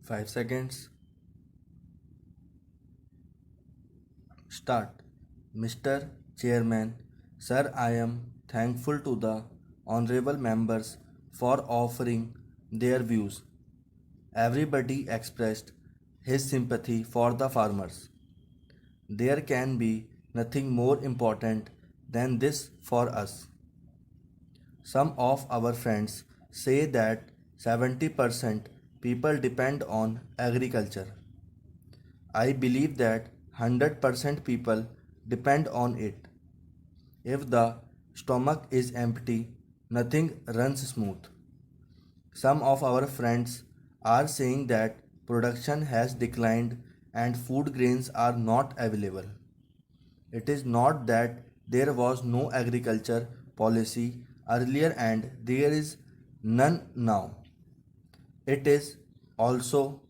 5 seconds. Start. Mr. Chairman, Sir, I am thankful to the honorable members for offering their views. Everybody expressed his sympathy for the farmers. There can be nothing more important than this for us. Some of our friends say that 70% people depend on agriculture. I believe that 100% people depend on it. If the stomach is empty, nothing runs smooth. Some of our friends are saying that production has declined and food grains are not available. It is not that there was no agriculture policy earlier and there is none now. It is also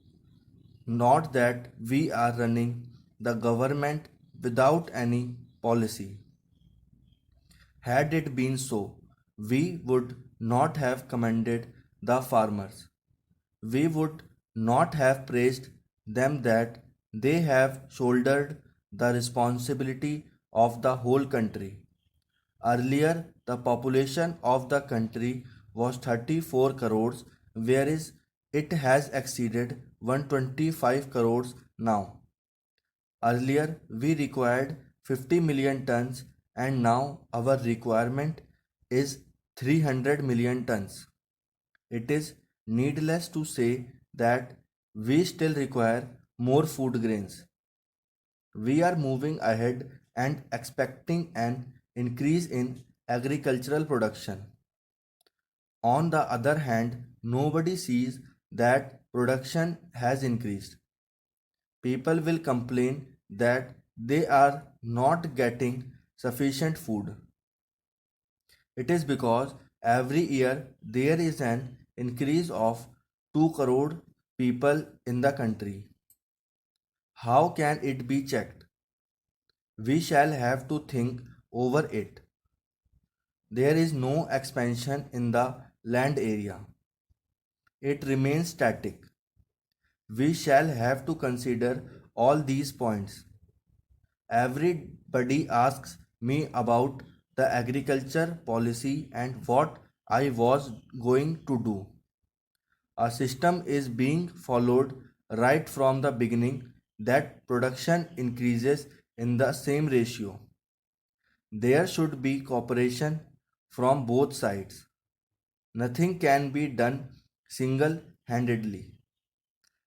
not that we are running the government without any policy. Had it been so, we would not have commended the farmers. We would not have praised them that they have shouldered the responsibility of the whole country. Earlier, the population of the country was 34 crores, whereas it has exceeded 125 crores now. Earlier, we required 50 million tons, and now our requirement is 300 million tons. It is needless to say that we still require more food grains. We are moving ahead and expecting an increase in agricultural production. On the other hand, nobody sees that production has increased. People will complain that they are not getting sufficient food. It is because every year there is an increase of 2 crore people in the country. How can it be checked? We shall have to think over it. There is no expansion in the land area. It remains static. We shall have to consider all these points. Everybody asks me about the agriculture policy and what I was going to do. A system is being followed right from the beginning that production increases in the same ratio. There should be cooperation from both sides. Nothing can be done single handedly.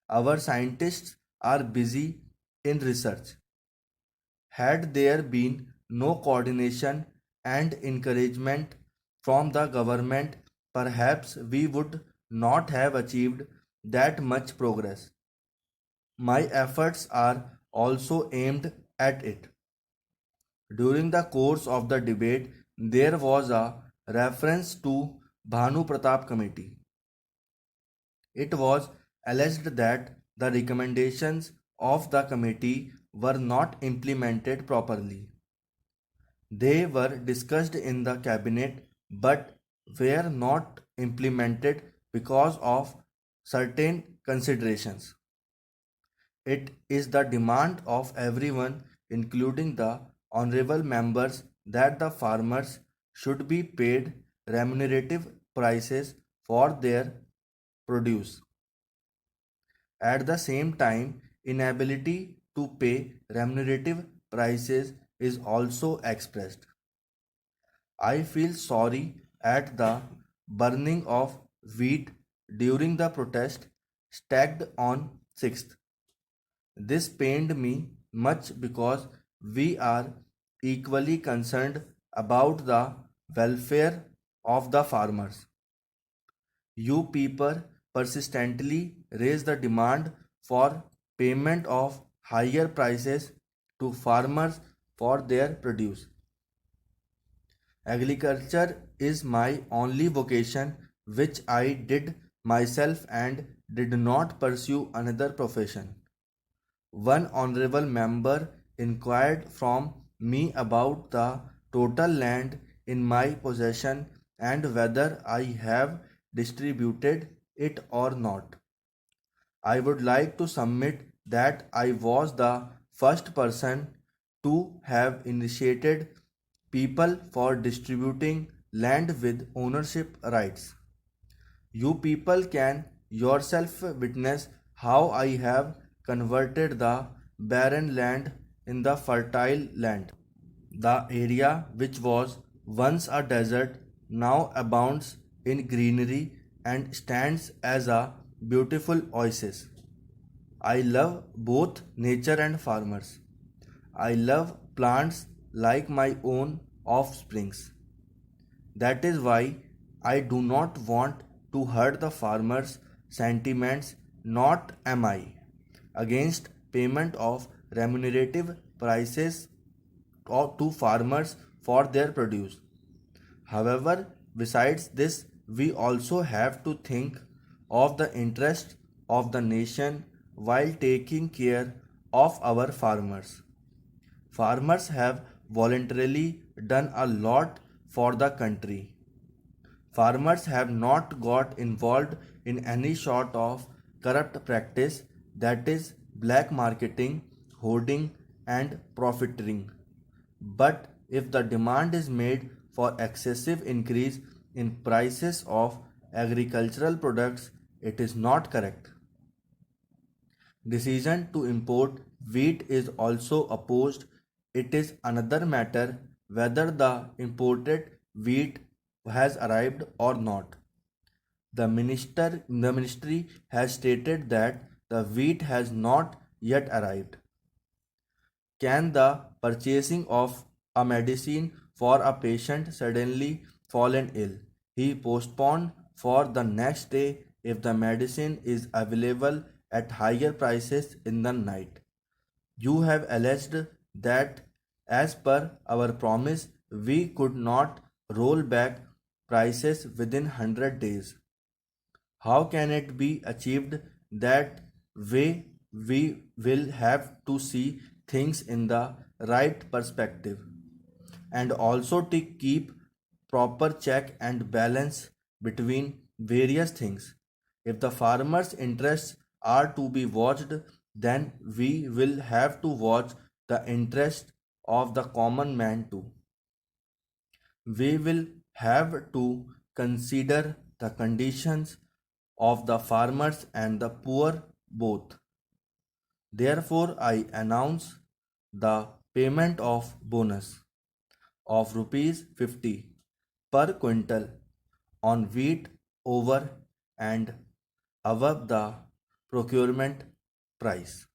Our scientists are busy in research. Had there been no coordination and encouragement from the government, perhaps we would not have achieved that much progress. My efforts are also aimed at it. During the course of the debate, there was a reference to Bhanu Pratap Committee. It was alleged that the recommendations of the committee were not implemented properly. They were discussed in the cabinet but were not implemented because of certain considerations. It is the demand of everyone, including the honorable members, that the farmers should be paid remunerative prices for their produce. At the same time, inability to pay remunerative prices is also expressed. I feel sorry at the burning of wheat during the protest stacked on 6th. This pained me much because we are equally concerned about the welfare of the farmers. You people persistently raise the demand for payment of higher prices to farmers for their produce. Agriculture is my only vocation which I did myself and did not pursue another profession. One honorable member inquired from me about the total land in my possession and whether I have distributed it or not. I would like to submit that I was the first person to have initiated people for distributing land with ownership rights. You people can yourself witness how I have converted the barren land in the fertile land. The area which was once a desert now abounds in greenery and stands as a beautiful oasis. I love both nature and farmers. I love plants like my own offsprings. That is why I do not want to hurt the farmers' sentiments, not am I against payment of remunerative prices to farmers for their produce. However, besides this, we also have to think of the interest of the nation while taking care of our farmers. Farmers have voluntarily done a lot for the country. Farmers have not got involved in any sort of corrupt practice, that is, black marketing, hoarding, and profiteering. But if the demand is made for excessive increase in prices of agricultural products, it is not correct. Decision to import wheat is also opposed. It is another matter whether the imported wheat has arrived or not. The ministry has stated that the wheat has not yet arrived. Can the purchasing of a medicine for a patient suddenly fallen ill? He postponed for the next day if the medicine is available at higher prices in the night. You have alleged that as per our promise we could not roll back prices within 100 days. How can it be achieved that way? We will have to see things in the right perspective and also to keep proper check and balance between various things. If the farmers' interests are to be watched, then we will have to watch the interest of the common man too. We will have to consider the conditions of the farmers and the poor both. Therefore, I announce the payment of bonus of rupees 50 per quintal on wheat over and above the procurement price.